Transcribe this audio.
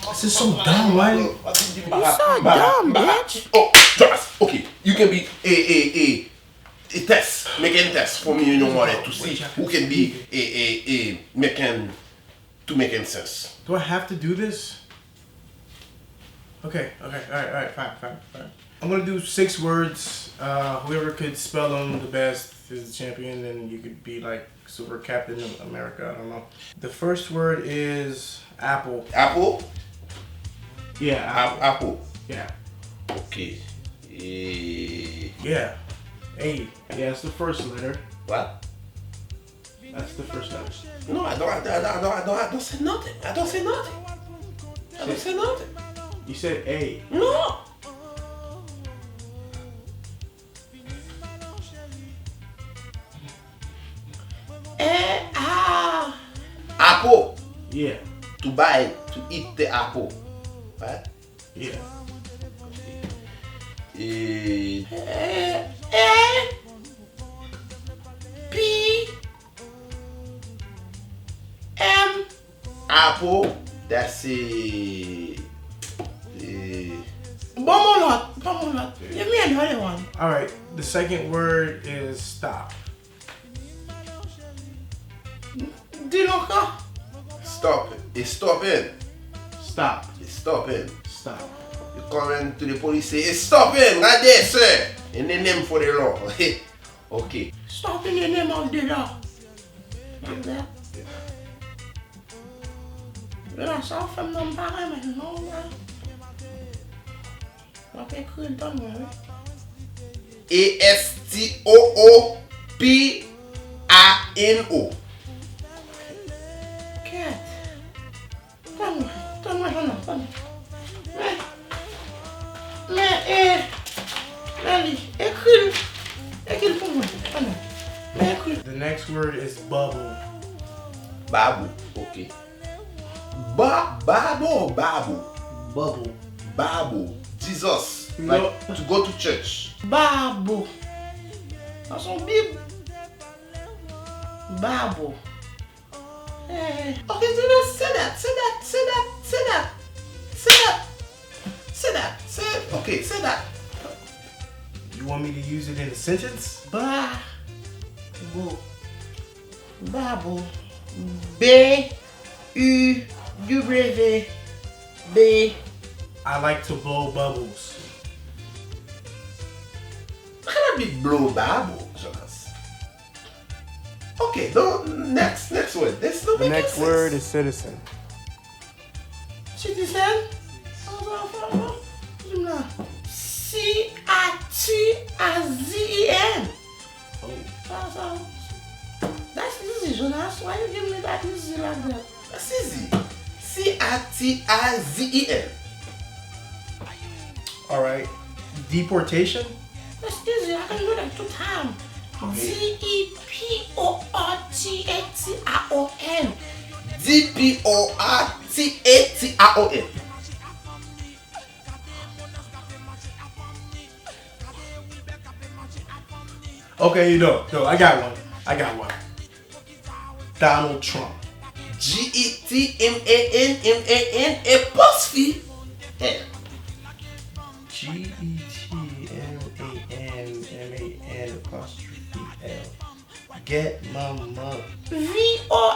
This is so dumb, right? You're so dumb, bitch. Oh, Thomas, okay. You can be a test, making test for me in your wallet to see who can be making sense. Do I have to do this? Okay, alright, fine. I'm gonna do 6 words. Whoever could spell them the best is the champion, and you could be like Super Captain of America. I don't know. The first word is apple. Apple? Yeah, Apple. Yeah. Okay. Yeah. A. Yeah, it's the first letter. What? That's the first letter. No, I don't say nothing. I don't say nothing. You said A. No. Apple. Yeah. To buy, to eat the apple. Right? Yeah. P M. Apple. That's a. Bomolot. You mean another one? Alright, the second word is stop. Diloka. Stop. It's stopping. Stop. It's stopping. Stop. You come in to the police, say, it's stopping right there, sir. And the name for the law. Okay. Stop in the name of the law. Like that. When I saw from them back, I went, no, man. Okay, cool, done, man. ASTOOPINO. Cat. Done, man. The next word is bubble. Babu. Okay. Babu or Babu? Bubble. Babu. Jesus. No. Like to go to church. Babu. That's some big. Babu. Okay, so let's say that. Okay, say that. You want me to use it in a sentence? Babu. B-U-W-B. I like to blow bubbles. How can I be blow Babu, Jonas? Okay, no, next word. There's no The next word is citizen. Citizen? C-I-T-I-Z-E-N. Oh. That's easy, Jonas. Why you give me that easy like that? That's easy. CITIZEN. Alright. Deportation? That's easy. I can do that 2 times. D-E-P-O-R-T-A-T-I-O-N. DPORTATION. Okay, you know. No, I got one. Donald Trump. GETMAN apostrophe L. GETMAN apostrophe L. Get my mother. V-O